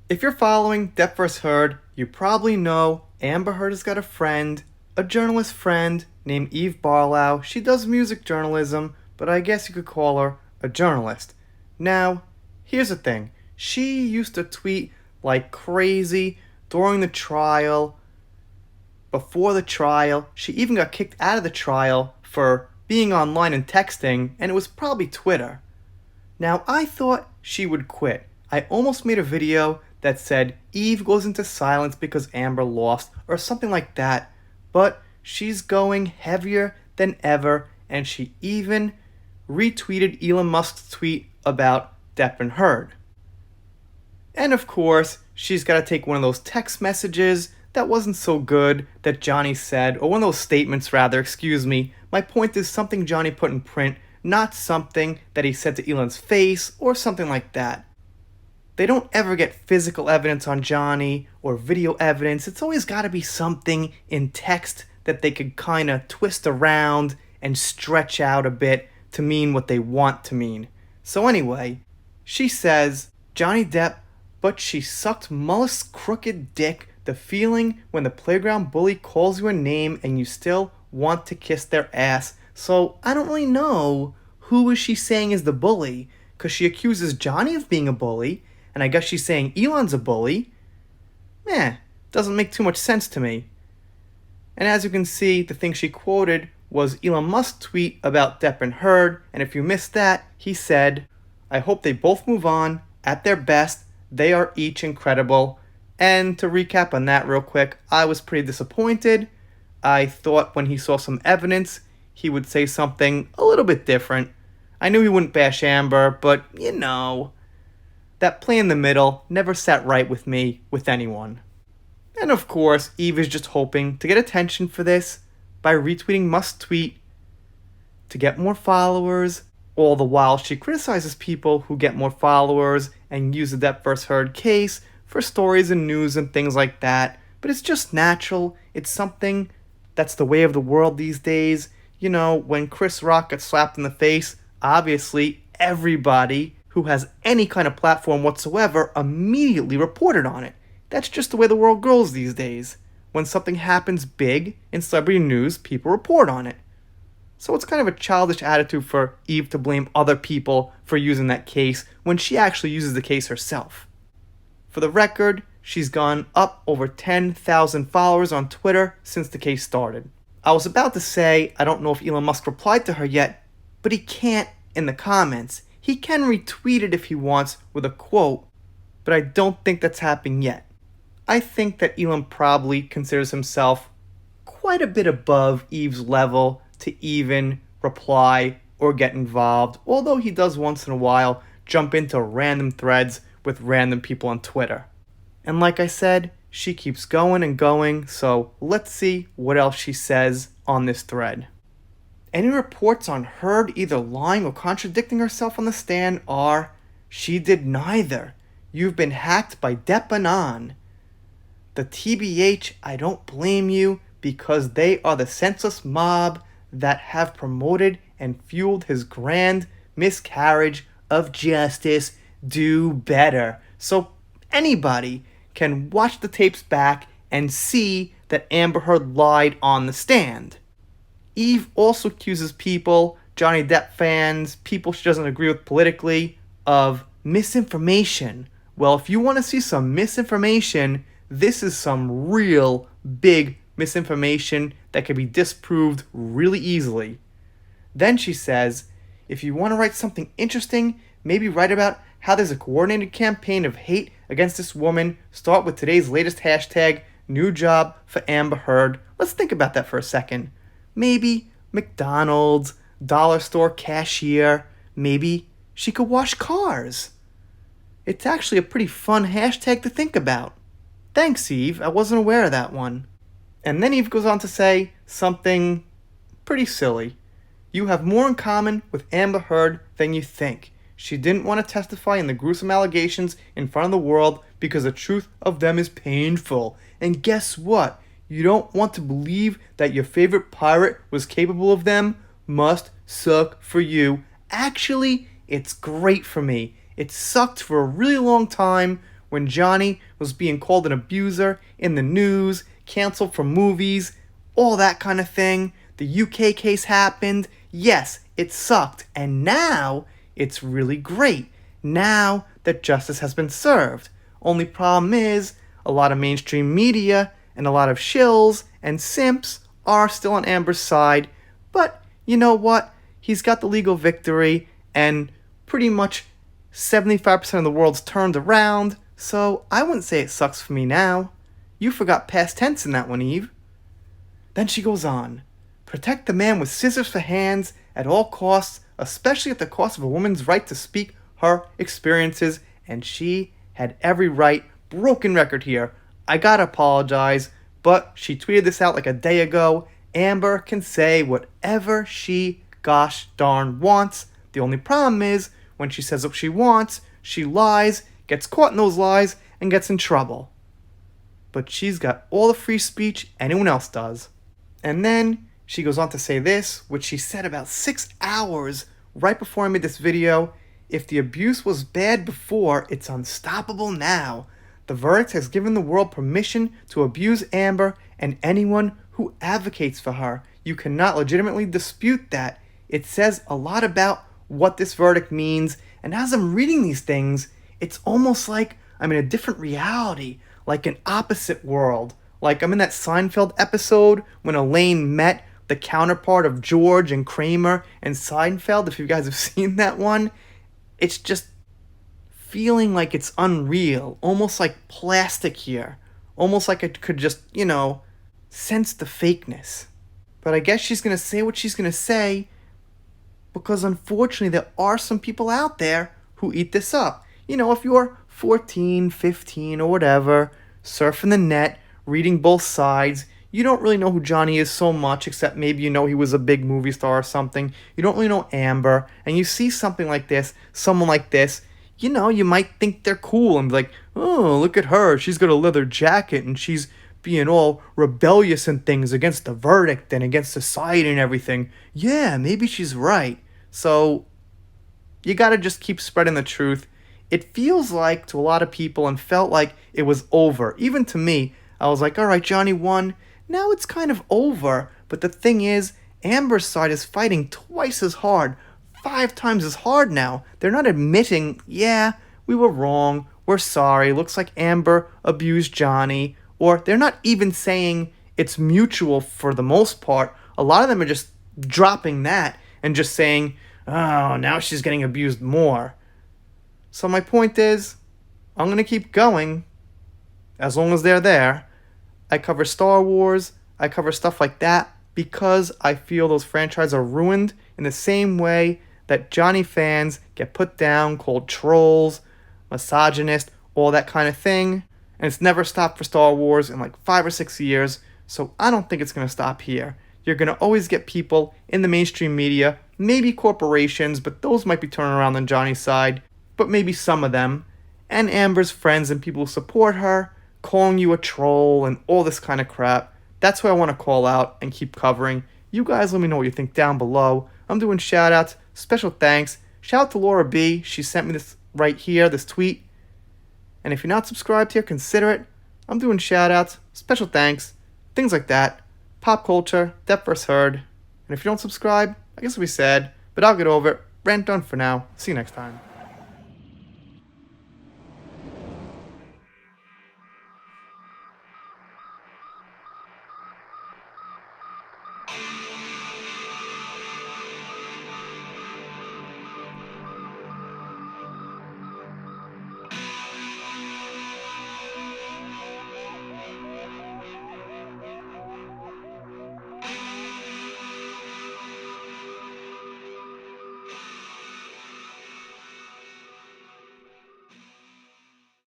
If you're following Depp vs. Heard, you probably know Amber Heard has got a friend, a journalist friend named Eve Barlow. She does music journalism, but I guess you could call her a journalist. Now, here's the thing. She used to tweet like crazy during the trial, before the trial. She even got kicked out of the trial for being online and texting, and it was probably Twitter. Now, I thought she would quit. I almost made a video that said Eve goes into silence because Amber lost, or something like that, but she's going heavier than ever, and she even retweeted Elon Musk's tweet about Depp and Heard. And of course, she's got to take one of those text messages that wasn't so good that Johnny said, or one of those statements rather, excuse me. My point is something Johnny put in print, not something that he said to Elon's face or something like that. They don't ever get physical evidence on Johnny or video evidence. It's always got to be something in text that they could kind of twist around and stretch out a bit to mean what they want to mean. So anyway, she says, Johnny Depp, but she sucked Mullis' crooked dick, the feeling when the playground bully calls you a name and you still want to kiss their ass. So I don't really know who is she saying is the bully, because she accuses Johnny of being a bully, and I guess she's saying Elon's a bully. Doesn't make too much sense to me. And as you can see, the thing she quoted was Elon Musk's tweet about Depp and Heard, and if you missed that, he said, I hope they both move on at their best. They are each incredible. And to recap on that real quick, I was pretty disappointed. I thought when he saw some evidence, he would say something a little bit different. I knew he wouldn't bash Amber, but that play in the middle never sat right with me, with anyone. And of course, Eve is just hoping to get attention for this by retweeting Musk's tweet to get more followers. All the while she criticizes people who get more followers and use the Depp vs. Heard case for stories and news and things like that. But it's just natural. It's something that's the way of the world these days. When Chris Rock got slapped in the face, obviously everybody who has any kind of platform whatsoever immediately reported on it. That's just the way the world goes these days. When something happens big in celebrity news, people report on it. So it's kind of a childish attitude for Eve to blame other people for using that case when she actually uses the case herself. For the record, she's gone up over 10,000 followers on Twitter since the case started. I was about to say I don't know if Elon Musk replied to her yet, but he can't in the comments. He can retweet it if he wants with a quote, but I don't think that's happening yet. I think that Elon probably considers himself quite a bit above Eve's level to even reply or get involved, although he does once in a while jump into random threads with random people on Twitter. And like I said, she keeps going and going, so let's see what else she says on this thread. Any reports on Heard either lying or contradicting herself on the stand are, she did neither. You've been hacked by Depp and on. The TBH, I don't blame you, because they are the senseless mob that have promoted and fueled his grand miscarriage of justice. Do better. So anybody can watch the tapes back and see that Amber Heard lied on the stand. Eve also accuses people, Johnny Depp fans, people she doesn't agree with politically, of misinformation. Well, if you want to see some misinformation, this is some real big misinformation that can be disproved really easily. Then she says, if you want to write something interesting, maybe write about how there's a coordinated campaign of hate against this woman. Start with today's latest hashtag, new job for Amber Heard. Let's think about that for a second. Maybe McDonald's, dollar store cashier. Maybe she could wash cars. It's actually a pretty fun hashtag to think about. Thanks, Eve. I wasn't aware of that one. And then Eve goes on to say something pretty silly. You have more in common with Amber Heard than you think. She didn't want to testify in the gruesome allegations in front of the world because the truth of them is painful. And guess what? You don't want to believe that your favorite pirate was capable of them? Must suck for you. Actually, it's great for me. It sucked for a really long time when Johnny was being called an abuser in the news, canceled from movies, all that kind of thing. The UK case happened. Yes, it sucked. And now it's really great. Now that justice has been served. Only problem is, a lot of mainstream media and a lot of shills and simps are still on Amber's side. But you know what? He's got the legal victory, and pretty much 75% of the world's turned around, so I wouldn't say it sucks for me now. You forgot past tense in that one, Eve. Then she goes on. Protect the man with scissors for hands at all costs, especially at the cost of a woman's right to speak her experiences, and she had every right. Broken record here. I gotta apologize, but she tweeted this out like a day ago. Amber can say whatever she gosh darn wants. The only problem is, when she says what she wants, she lies, gets caught in those lies, and gets in trouble. But she's got all the free speech anyone else does. And then she goes on to say this, which she said about 6 hours right before I made this video. If the abuse was bad before, it's unstoppable now. The verdict has given the world permission to abuse Amber and anyone who advocates for her. You cannot legitimately dispute that. It says a lot about what this verdict means, and as I'm reading these things, it's almost like I'm in a different reality, like an opposite world. Like I'm in that Seinfeld episode when Elaine met the counterpart of George and Kramer and Seinfeld, if you guys have seen that one. It's just feeling like it's unreal, almost like plastic here. Almost like I could just, sense the fakeness. But I guess she's going to say what she's going to say, because unfortunately there are some people out there who eat this up. If you're 14, 15, or whatever, surfing the net, reading both sides, you don't really know who Johnny is so much, except maybe you know he was a big movie star or something. You don't really know Amber, and you see something like this, someone like this, you might think they're cool and be like, oh, look at her, she's got a leather jacket and she's being all rebellious and things against the verdict and against society and everything. Yeah, maybe she's right. So you gotta just keep spreading the truth. It feels like to a lot of people, and felt like it was over. Even to me, I was like, all right, Johnny won. Now it's kind of over. But the thing is, Amber's side is fighting twice as hard, 5 times as hard now. They're not admitting, yeah, we were wrong, we're sorry, looks like Amber abused Johnny. Or they're not even saying it's mutual for the most part. A lot of them are just dropping that and just saying, oh, now she's getting abused more. So my point is, I'm going to keep going as long as they're there. I cover Star Wars, I cover stuff like that, because I feel those franchises are ruined in the same way that Johnny fans get put down, called trolls, misogynist, all that kind of thing. And it's never stopped for Star Wars in like 5 or 6 years, so I don't think it's going to stop here. You're going to always get people in the mainstream media, maybe corporations, but those might be turning around on Johnny's side, but maybe some of them, and Amber's friends and people who support her, calling you a troll and all this kind of crap. That's what I want to call out and keep covering. You guys let me know what you think down below. I'm doing shoutouts, special thanks. Shout out to Laura B. She sent me this right here, this tweet. And if you're not subscribed here, consider it. I'm doing shoutouts, special thanks, things like that. Pop culture, that first heard. And if you don't subscribe, I guess it'll be sad, but I'll get over it. Rant done for now. See you next time.